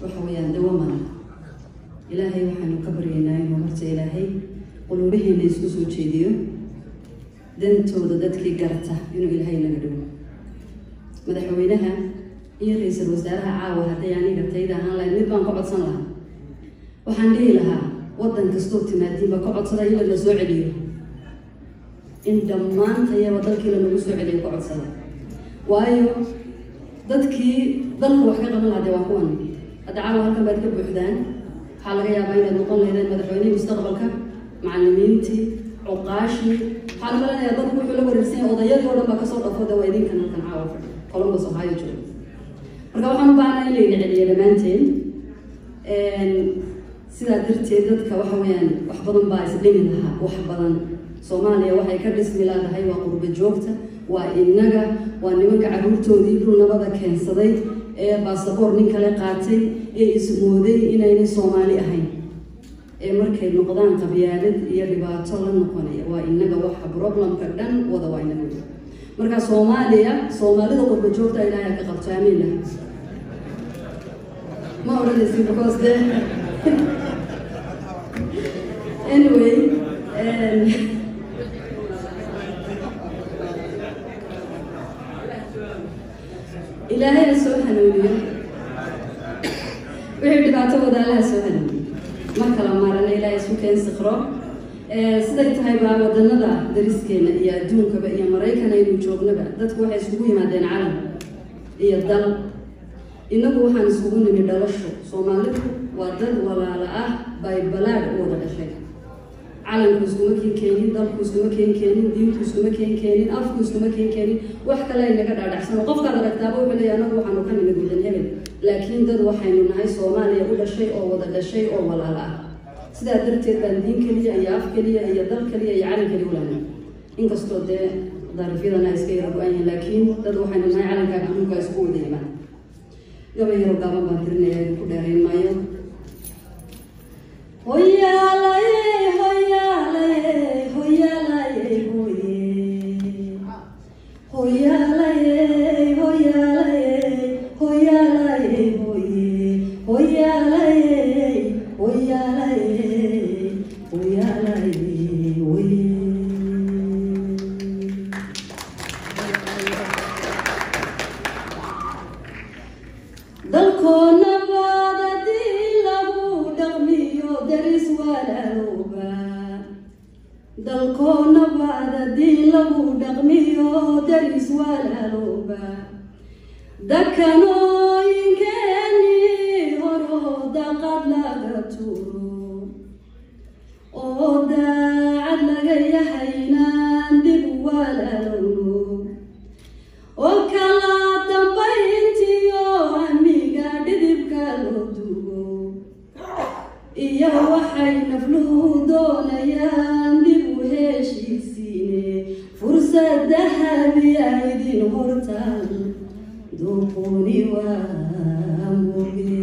وحويان دوما إلهي وحن كبرينا ومرت إلهي قلوبه نيسوس وشيديو دنتو ضدتك قرته إنه إلهي نقدو مدحوينها هي رئيس الوزراء عاوة حتى يعني قرتي إذا هلا نبغى نقعد صنع وحندي لها وضن كستوت مادي بقعد صنع إلى النزوع اليوم إن دمان هي وضلك إلى النزوع اليوم قعد صنع وايو ضدكي ضل وحقيقة من هذا واقوان أدعوا هلك بعد كب وحدان حالك يا بين النقل هذا المدحويني مستقبلك معلمينتي عقاشي حالك يا ضد وحول ورسين وضيّر ولا ما كسر أفوده ويدين كان عارف قالوا بس هاي جو marka waxaan u baahnaa in la celiyo dhamaanteen sida darteed dadka waxa weeyaan wax badan baa isdhimin lahaa wax badan Soomaaliya waxay ka dhismi lahayd waa qurba joogta waa inaga waa nimanka caruurtoodii dhul nabada keensaday ee baasaboor nin kale qaatay ee ismooday inayna Soomaali ahayn ee markay noqdaan qabyaalad iyo dhibaato la noqonaya waa inaga waxa problemka dhan wada waa inaga marka Soomaalida qurba joogta Ilaahay ka qabto amiin ما أريد أسيب because anyway إلهي سبحانه وتعالى وحيد بعته وذا سبحانه ما كلام مرنا إلهي سبحانه سخرة سيدك هاي بقى ودنا ده درسكنا يا دون كبا يا مريكنا ينجوبنا بقى ده تكون حسبوي ما دين عالم يا الدل إنه وحنا نسوون من دلشة Soomaalidu waa dad walaalo ah bay balaad u wada dhashay calanku iskuma keenin dalku iskuma keenin diinku iskuma keenin afku iskuma keenin wax kale ay naga dhaadhacsan qofka aragtaaba wuxuu leeyahay anagu waxaanu ka nimid wadan hebel laakiin dad waxaynu nahay Soomaaliya u dhashay oo wada dhashay oo walaalo ah sidaa darteed baan diin kaliya iyo af kaliya iyo dal kaliya iyo calan kaliya walaalo inkastoo dee darafyadana iska yar go'an laakiin dad waxaynu nahay calanka adduunka isku wada yimaad gaba yaro gaaban baan tirinayaa ku dheerayn maayo hoyaalay dalkoona baadadii lagu dhaqmiyo daris walaalowba dalkoona baadadii lagu dhaqmiyo daris walaalowba dakanooyinkeeni horo daqad laga tuuro oo daacad laga yahaynaan dib walaalowno oo kala dambayntiyo amiga dhidibka loo duugo iyo waxay nafluhu doonayaan dib u heshiisiine fursad dahabi aydin hortaan duquni waa muge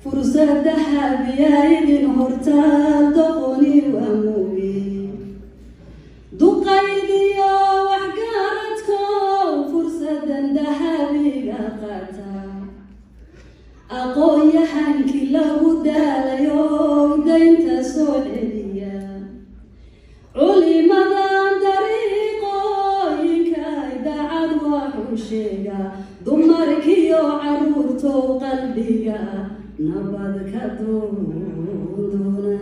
fursad dahabi aydin hortaan duquni waa muge duqaydiyo wax garadko fursadan dahabiga qaata aqoonyahankii lagu daalayo daynta soo celiya culimadan dariiqooyinka idaacad waxuu sheega dumarkiyo caruurtow qalbiga nabad ka doona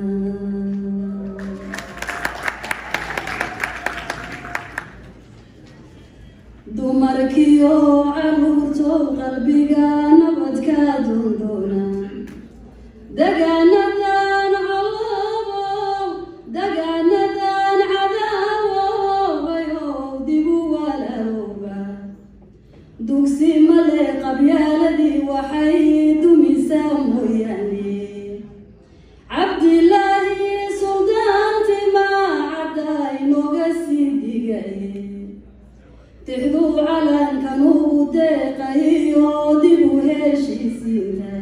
dumarkiyo caruurtow qalbiga nabad ka doona dagaanadan colobow dagaanadan cadaawobayo dibu walaalowba dugsi male qabyaaladii waxay dumisaa mooyaane cabdilaahi suldaanti maacadda inooga sii digaye تحدو على كانوا دقيقة دبوا هشيسينا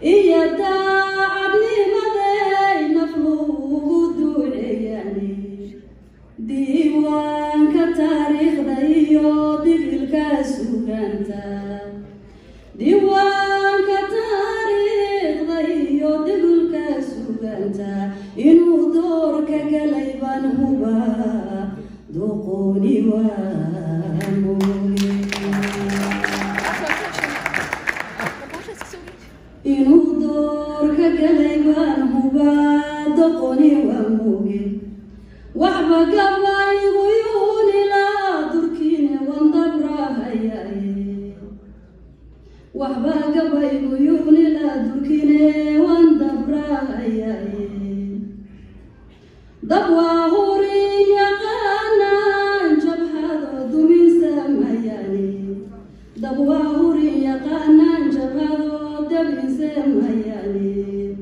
إيا داعبني مذي نفلو دعياني ديوان كتاريخ ضيو دوقوني واموي إنو دورك قليبان هبا دوقوني واموي وحبا قباي غيوني لا دركيني واندبرا هياي وحبا قباي غيوني لا دركيني واندبرا هياي دبوا هوري يقانا جبهة دمي سمياني دبوا هوري يقانا جبهة دمي سمياني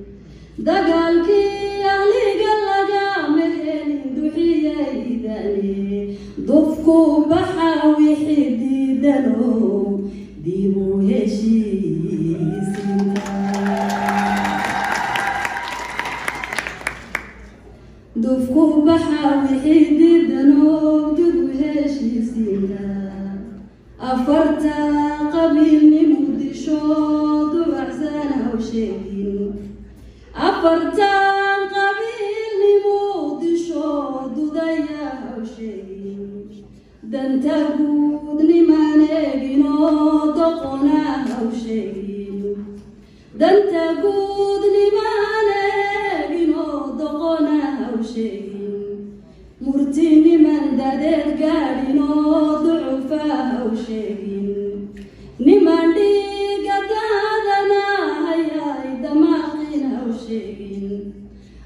دقالكي علي قلقا مهيني دوحية إيداني ضفكو بحاوي حديدانو ديبو هشي دفكو بحاوي حديدانو ديبو هشي سينا أفرتا قبيلني مقدشو دبعسانا وشيكين أفرتان قبيلني مقدشو دودايا وشيكين دانتا قودني ما نيجينو دقنا وشيكين دانتا قودني ما نيجينو دقنا وشيكين مرتيني من دادت قالينو ضعفا وشيكين نمان ديقا دادنا هياي دماغنا وشيكين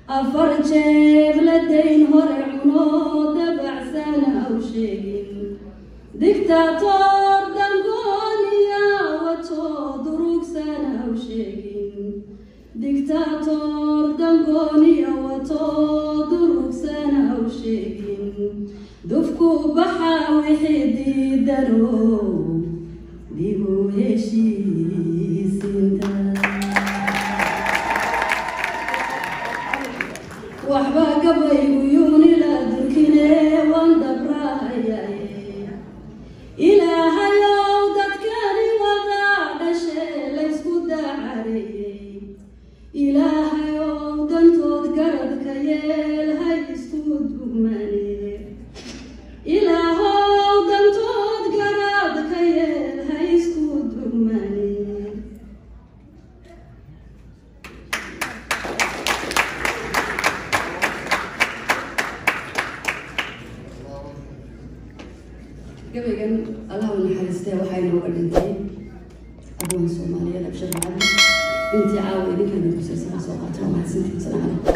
أفرجيب لدين هرعنو دبعسانا وشيكين ديكتاتور دنقونيا وتو دروكسانا وشيكين ديكتاتور دنقونيا وتو دروكسانا وشيكين دفكو بحاوي حديدانو ديبو هشي سنتا وحبا قبي ويوني لا دركيني واندبرا هياي إلهي يودت كاني وضع دشي ليسكو داعري إلهي يودن تود قرد كيال هاي سكود بغماني إلهي يودن تود قرد كيال هاي سكود بغماني قبل كان الله ونحرسته وحينه وقدمتين أبوها الصومالية لبشر بعد انت عاوي ذيك اللي تسلسلها سوقاتها وما حسنتي بصراحة